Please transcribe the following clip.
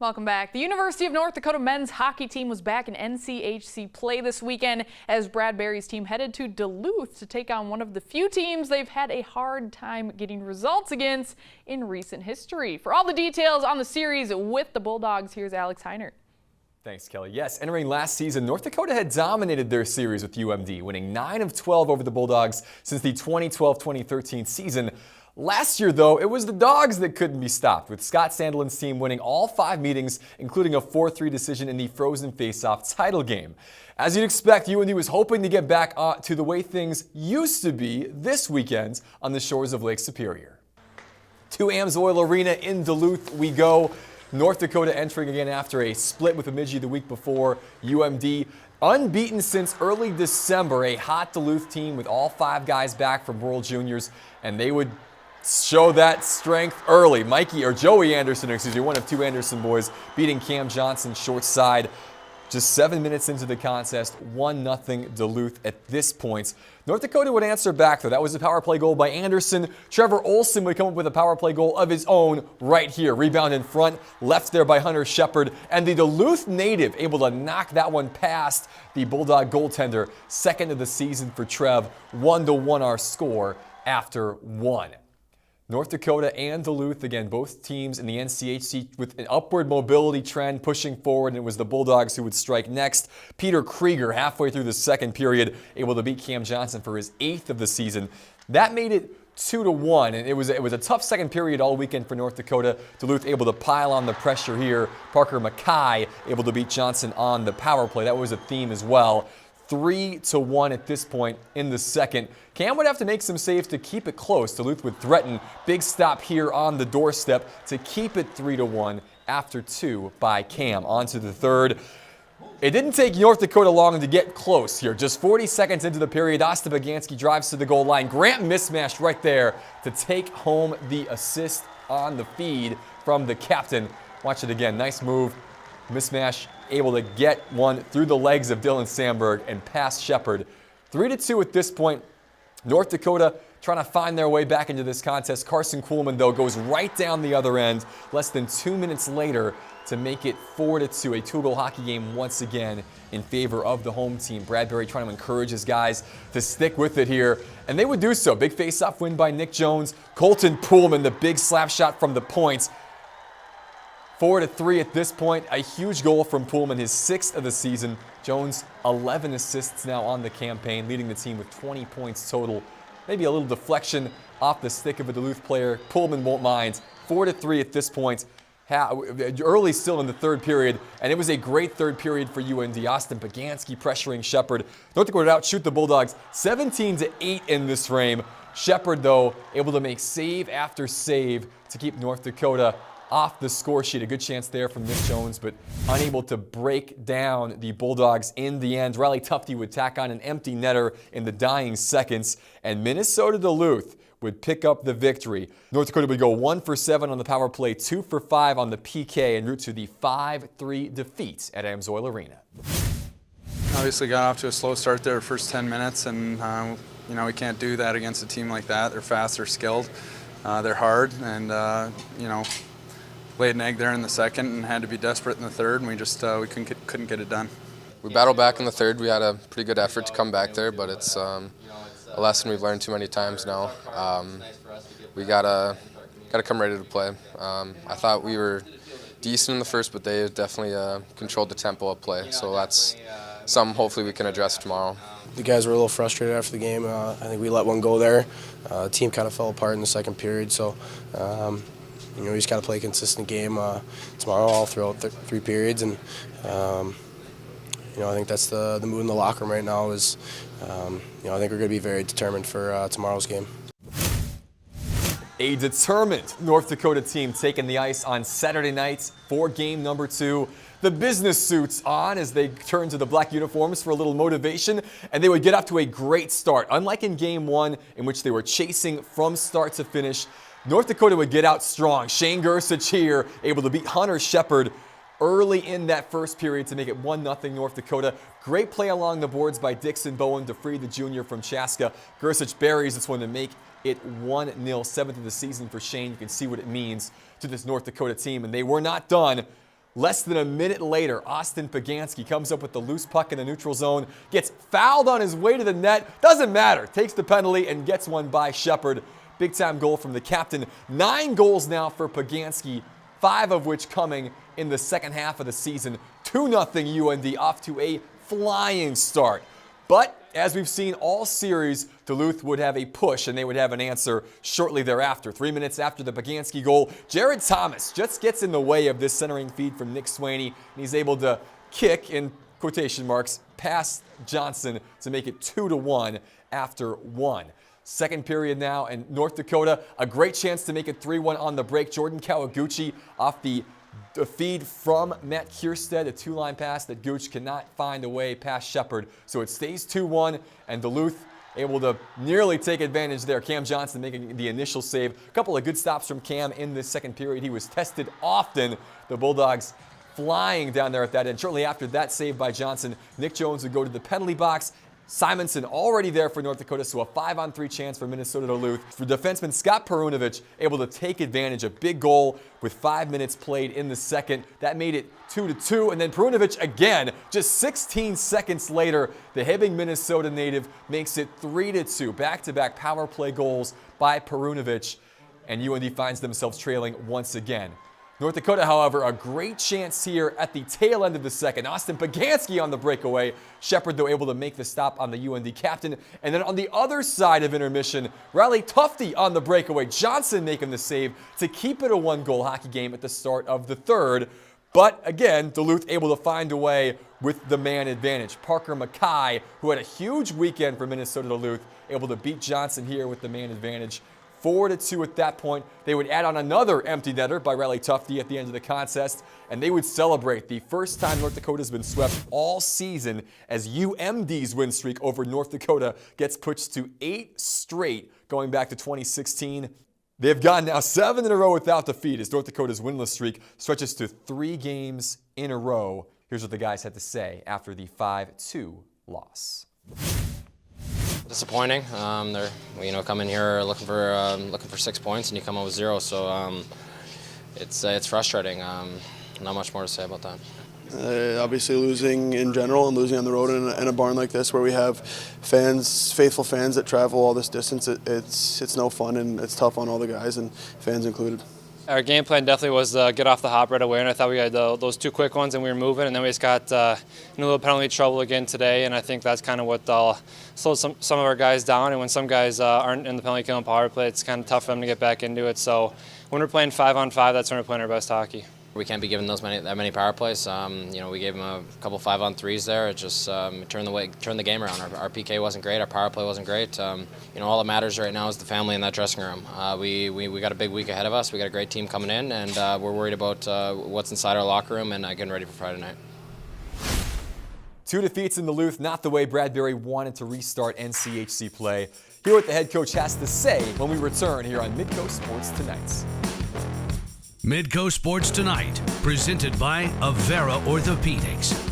Welcome back. The University of North Dakota men's hockey team was back in NCHC play this weekend as Bradbury's team headed to Duluth to take on one of the few teams they've had a hard time getting results against in recent history. For all the details on the series with the Bulldogs, here's Alex Heinert. Thanks, Kelly. Yes, entering last season, North Dakota had dominated their series with UMD, winning 9 of 12 over the Bulldogs since the 2012-2013 season. Last year, though, it was the Dogs that couldn't be stopped, with Scott Sandelin's team winning all 5 meetings, including a 4-3 decision in the Frozen Faceoff title game. As you'd expect, UND was hoping to get back to the way things used to be this weekend on the shores of Lake Superior. To Amsoil Arena in Duluth we go. North Dakota entering again after a split with Bemidji the week before. UMD unbeaten since early December, a hot Duluth team with all 5 guys back from World Juniors, and they would show that strength early. Joey Anderson, one of 2 Anderson boys, beating Cam Johnson short side. Just 7 minutes into the contest, 1-0 Duluth at this point. North Dakota would answer back, though. That was a power play goal by Anderson. Trevor Olson would come up with a power play goal of his own right here. Rebound in front, left there by Hunter Shepard. And the Duluth native able to knock that one past the Bulldog goaltender. Second of the season for Trev. 1-1 our score after 1. North Dakota and Duluth, again, both teams in the NCHC with an upward mobility trend pushing forward, and it was the Bulldogs who would strike next. Peter Krieger, halfway through the second period, able to beat Cam Johnson for his 8th of the season. That made it 2-1, and it was a tough second period all weekend for North Dakota. Duluth able to pile on the pressure here. Parker Mackay able to beat Johnson on the power play. That was a theme as well. 3-1 at this point in the second. Cam would have to make some saves to keep it close. Duluth would threaten. Big stop here on the doorstep to keep it 3-1 after 2 by Cam. On to the third. It didn't take North Dakota long to get close here. Just 40 seconds into the period, Ostabaganski drives to the goal line. Grant mismatched right there to take home the assist on the feed from the captain. Watch it again. Nice move. Mismatch able to get one through the legs of Dylan Sandberg and past Shepard. 3-2 at this point. North Dakota trying to find their way back into this contest. Carson Kuhlman, though, goes right down the other end less than 2 minutes later to make it 4-2. A 2-goal hockey game once again in favor of the home team. Bradbury trying to encourage his guys to stick with it here, and they would do so. Big face-off win by Nick Jones. Colton Poolman, the big slap shot from the point. 4-3 at this point. A huge goal from Poolman, his 6th of the season. Jones, 11 assists now on the campaign, leading the team with 20 points total. Maybe a little deflection off the stick of a Duluth player. Poolman won't mind. 4-3 at this point. Early still in the third period, and it was a great third period for UND. Austin Baganski pressuring Shepard. North Dakota outshoot the Bulldogs 17-8 in this frame. Shepard, though, able to make save after save to keep North Dakota off the score sheet. A good chance there from Nick Jones, but unable to break down the Bulldogs in the end. Riley Tufte would tack on an empty netter in the dying seconds, and Minnesota-Duluth would pick up the victory. North Dakota would go 1 for 7 on the power play, 2 for 5 on the PK, en route to the 5-3 defeat at Amsoil Arena. Obviously got off to a slow start there first 10 minutes, and we can't do that against a team like that. They're fast, they're skilled, they're hard, and laid an egg there in the second and had to be desperate in the third, and we just couldn't get it done. We battled back in the third. We had a pretty good effort to come back there, but it's a lesson we've learned too many times now. We gotta come ready to play. I thought we were decent in the first, but they definitely controlled the tempo of play. So that's something hopefully we can address tomorrow. The guys were a little frustrated after the game. I think we let one go there. The team kind of fell apart in the second period, so we just got to play a consistent game tomorrow all throughout 3 periods, and I think that's the mood in the locker room right now. Is I think we're going to be very determined for tomorrow's game. A determined North Dakota team taking the ice on Saturday night for game number 2. The business suits on as they turn to the black uniforms for a little motivation, and they would get off to a great start. Unlike in game 1, in which they were chasing from start to finish, North Dakota would get out strong. Shane Gersich here, able to beat Hunter Shepard early in that first period to make it 1-0 North Dakota. Great play along the boards by Dixon Bowen to free the junior from Chaska. Gersich buries this one to make it 1-0, 7th of the season for Shane. You can see what it means to this North Dakota team, and they were not done. Less than a minute later, Austin Pagansky comes up with the loose puck in the neutral zone, gets fouled on his way to the net, doesn't matter, takes the penalty and gets one by Shepard. Big time goal from the captain. 9 goals now for Pagansky, 5 of which coming in the second half of the season. 2-0 UND, off to a flying start. But as we've seen all series, Duluth would have a push and they would have an answer shortly thereafter. 3 minutes after the Pagansky goal, Jared Thomas just gets in the way of this centering feed from Nick Swaney, and he's able to kick, in quotation marks, past Johnson to make it 2-1 after 1. Second period now, and North Dakota, a great chance to make it 3-1 on the break. Jordan Kawaguchi off the feed from Matt Kierstead, a 2-line pass that Gooch cannot find a way past Shepard. So it stays 2-1, and Duluth able to nearly take advantage there. Cam Johnson making the initial save. A couple of good stops from Cam in this second period. He was tested often. The Bulldogs flying down there at that end. Shortly after that save by Johnson, Nick Jones would go to the penalty box. Simonson already there for North Dakota, so a 5-on-3 chance for Minnesota-Duluth. For defenseman Scott Perunovich, able to take advantage. A big goal with 5 minutes played in the second. That made it 2-2, and then Perunovich again, just 16 seconds later, the Hibbing, Minnesota native makes it 3-2. Back-to-back power play goals by Perunovich, and UND finds themselves trailing once again. North Dakota, however, a great chance here at the tail end of the second. Austin Pagansky on the breakaway. Shepard, though, able to make the stop on the UND captain. And then on the other side of intermission, Riley Tufte on the breakaway. Johnson making the save to keep it a 1-goal hockey game at the start of the third. But again, Duluth able to find a way with the man advantage. Parker Mackay, who had a huge weekend for Minnesota-Duluth, able to beat Johnson here with the man advantage. 4-2 at that point. They would add on another empty netter by Riley Tufte at the end of the contest, and they would celebrate the first time North Dakota's been swept all season as UMD's win streak over North Dakota gets pushed to 8 straight going back to 2016. They've gone now 7 in a row without defeat as North Dakota's winless streak stretches to 3 games in a row. Here's what the guys had to say after the 5-2 loss. Disappointing. They're coming here looking for 6 points, and you come out with 0. So it's frustrating. Not much more to say about that. Obviously, losing in general and losing on the road in a barn like this, where we have faithful fans that travel all this distance, it's no fun, and it's tough on all the guys, and fans included. Our game plan definitely was get off the hop right away, and I thought we had those 2 quick ones and we were moving, and then we just got in a little penalty trouble again today, and I think that's kind of what slowed some of our guys down, and when some guys aren't in the penalty killing power play, it's kind of tough for them to get back into it. So when we're playing 5-on-5, that's when we're playing our best hockey. We can't be giving that many power plays. We gave them a couple 5-on-3s there. It just turned the game around. Our PK wasn't great. Our power play wasn't great. All that matters right now is the family in that dressing room. We got a big week ahead of us. We got a great team coming in, and we're worried about what's inside our locker room and getting ready for Friday night. 2 defeats in Duluth, not the way Bradbury wanted to restart NCHC play. Hear what the head coach has to say when we return here on Midco Sports Tonight. Midco Sports Tonight, presented by Avera Orthopedics.